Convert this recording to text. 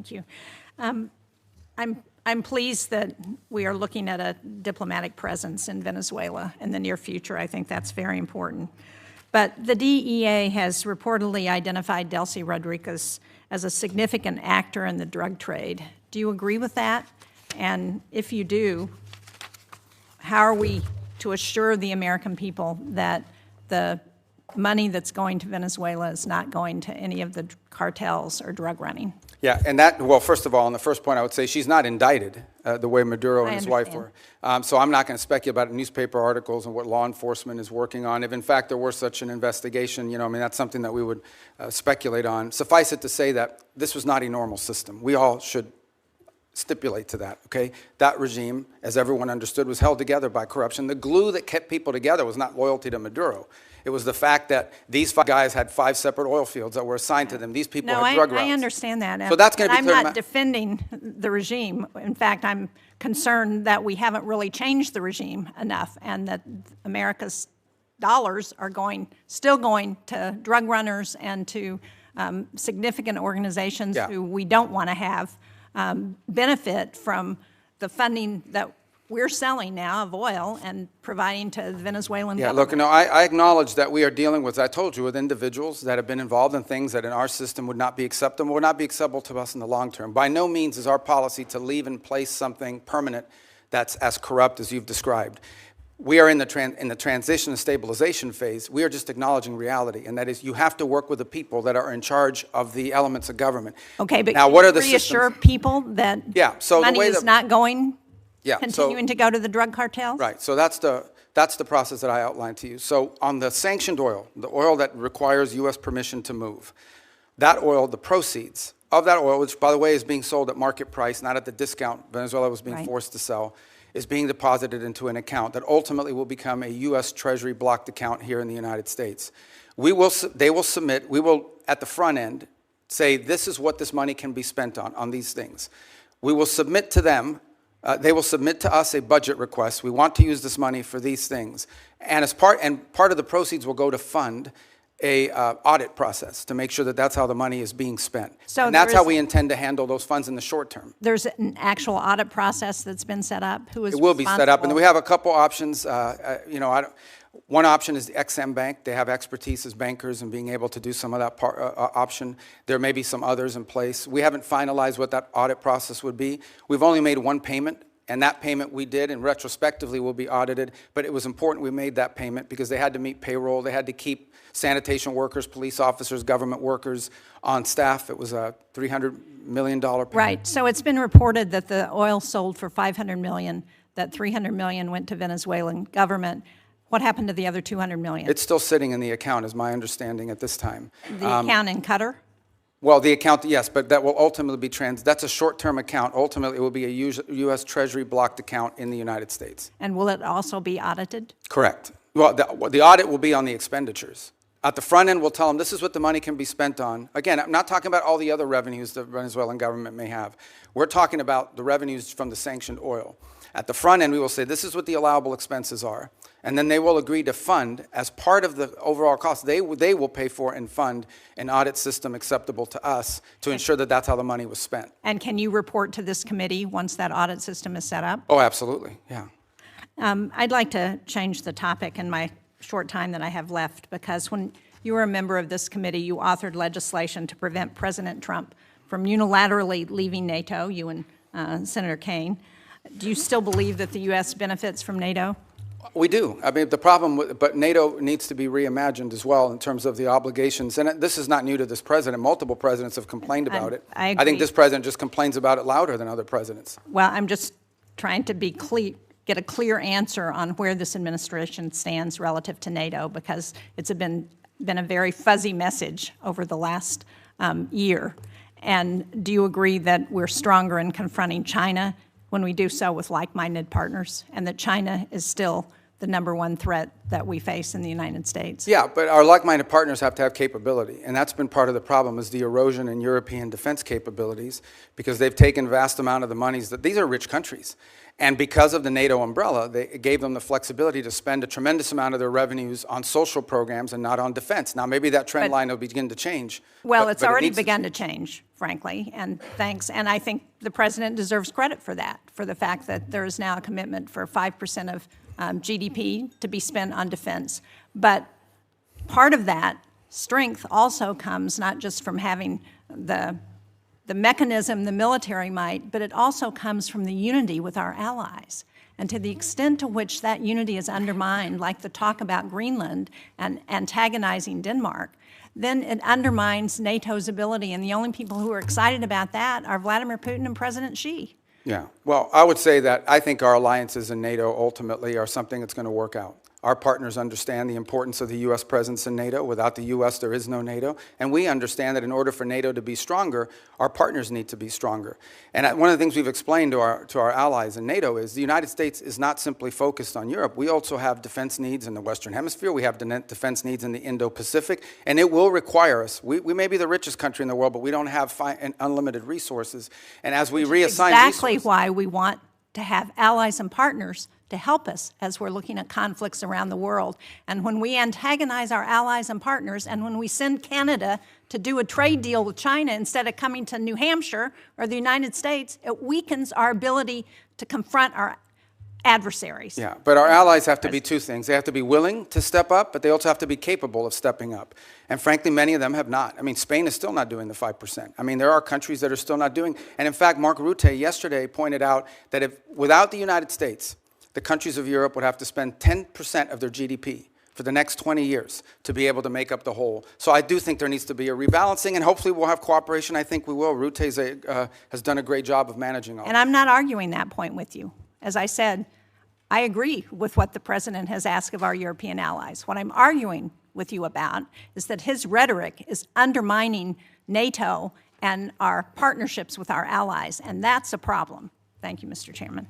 Thank you. I'm pleased that we are looking at a diplomatic presence in Venezuela in the near future. I think that's very important. But the DEA has reportedly identified Delcy Rodriguez as a significant actor in the drug trade. Do you agree with that? And if you do, how are we to assure the American people that the money that's going to Venezuela is not going to any of the cartels or drug running? Yeah, and that, well, first of all, on the first point, I would say she's not indicted the way Maduro and his wife were. So I'm not going to speculate about newspaper articles and what law enforcement is working on. If, in fact, there were such an investigation, you know, I mean, that's something that we would speculate on. Suffice it to say that this was not a normal system. We all should stipulate to that, okay? That regime, as everyone understood, was held together by corruption. The glue that kept people together was not loyalty to Maduro. It was the fact that these 5 guys had 5 separate oil fields that were assigned to them. These people had drug routes. I understand that. So that's going to be clear. I'm not defending the regime. In fact, I'm concerned that we haven't really changed the regime enough, and that America's dollars are still going to drug runners and to significant organizations who we don't want to have benefit from the funding that we're selling now of oil and providing to the Venezuelan government. Look, no, I acknowledge that we are dealing with, I told you, with individuals that have been involved in things that in our system would not be acceptable, would not be acceptable to us in the long term. By no means is our policy to leave in place something permanent that's as corrupt as you've described. We are in the transition and stabilization phase. We are just acknowledging reality, and that is you have to work with the people that are in charge of the elements of government. Okay, but now, can what you are the reassure systems? people that money is not going, continuing to go to the drug cartels? Right, so that's the process that I outlined to you. So on the sanctioned oil, the oil that requires U.S. permission to move, that oil, the proceeds of that oil, which, by the way, is being sold at market price, not at the discount Venezuela was being forced to sell, is being deposited into an account that ultimately will become a U.S. Treasury blocked account here in the United States. They will submit, we will, at the front end, say this is what this money can be spent on these things. We will submit to them, they will submit to us a budget request. We want to use this money for these things. And part of the proceeds will go to fund a audit process to make sure that that's how the money is being spent. So and that's how we intend to handle those funds in the short term. There's an actual audit process that's been set up? Who is It will be set up, and we have a couple options. One option is the XM Bank. They have expertise as bankers in being able to do some of that option. There may be some others in place. We haven't finalized what that audit process would be. We've only made one payment, and that payment we did, and retrospectively will be audited, but it was important we made that payment because they had to meet payroll. They had to keep sanitation workers, police officers, government workers on staff. It was a $300 million payment. Right, so it's been reported that the oil sold for $500 million, that $300 million went to Venezuelan government. What happened to the other $200 million? It's still sitting in the account, is my understanding at this time. The account in Qatar? Well, the account, yes, but that will ultimately be that's a short-term account. Ultimately, it will be a U.S. Treasury blocked account in the United States. And will it also be audited? Correct. Well, the audit will be on the expenditures. At the front end, we'll tell them this is what the money can be spent on. Again, I'm not talking about all the other revenues the Venezuelan government may have. We're talking about the revenues from the sanctioned oil. At the front end, we will say this is what the allowable expenses are. And then they will agree to fund, as part of the overall cost, they will pay for and fund an audit system acceptable to us to ensure that that's how the money was spent. And can you report to this committee once that audit system is set up? Oh, absolutely, yeah. I'd like to change the topic in my short time that I have left, because when you were a member of this committee, you authored legislation to prevent President Trump from unilaterally leaving NATO, you and Senator Kaine. Do you still believe that the U.S. benefits from NATO? We do. I mean, the problem, but NATO needs to be reimagined as well in terms of the obligations. And this is not new to this president. Multiple presidents have complained about it. I agree. I think this president just complains about it louder than other presidents. Well, I'm just trying to be clear, get a clear answer on where this administration stands relative to NATO, because it's been a very fuzzy message over the last year. And do you agree that we're stronger in confronting China when we do so with like-minded partners, and that China is still the number one threat that we face in the United States. Yeah, but our like-minded partners have to have capability, and that's been part of the problem, is the erosion in European defense capabilities, because they've taken vast amount of the monies that these are rich countries. And because of the NATO umbrella, it gave them the flexibility to spend a tremendous amount of their revenues on social programs and not on defense. Now, maybe that trend line will begin to change. Well, but it's already needs begun to change, frankly, and thanks. And I think the president deserves credit for that, for the fact that there is now a commitment for 5% of GDP to be spent on defense. But part of that strength also comes not just from having the mechanism, the military might, but it also comes from the unity with our allies. And to the extent to which that unity is undermined, like the talk about Greenland and antagonizing Denmark, then it undermines NATO's ability. And the only people who are excited about that are Vladimir Putin and President Xi. Yeah, well, I would say that I think our alliances in NATO ultimately are something that's going to work out. Our partners understand the importance of the U.S. presence in NATO. Without the U.S., there is no NATO. And we understand that in order for NATO to be stronger, our partners need to be stronger. And one of the things we've explained to our allies in NATO is the United States is not simply focused on Europe. We also have defense needs in the Western Hemisphere. We have defense needs in the Indo-Pacific. And it will require us. We may be the richest country in the world, but we don't have unlimited resources. And as we reassign exactly resources, why we want to have allies and partners to help us as we're looking at conflicts around the world. And when we antagonize our allies and partners, and when we send Canada to do a trade deal with China instead of coming to New Hampshire or the United States, it weakens our ability to confront our adversaries. Yeah, but our allies have to be two things. They have to be willing to step up, but they also have to be capable of stepping up. And frankly, many of them have not. I mean, Spain is still not doing the 5%. I mean, there are countries that are still not doing. And in fact, Mark Rutte yesterday pointed out that if without the United States, the countries of Europe would have to spend 10% of their GDP for the next 20 years to be able to make up the whole. So I do think there needs to be a rebalancing, and hopefully we'll have cooperation. I think we will. Rutte has done a great job of managing all And I'm not arguing that point with you. As I said, I agree with what the president has asked of our European allies. What I'm arguing with you about is that his rhetoric is undermining NATO and our partnerships with our allies, and that's a problem. Thank you, Mr. Chairman.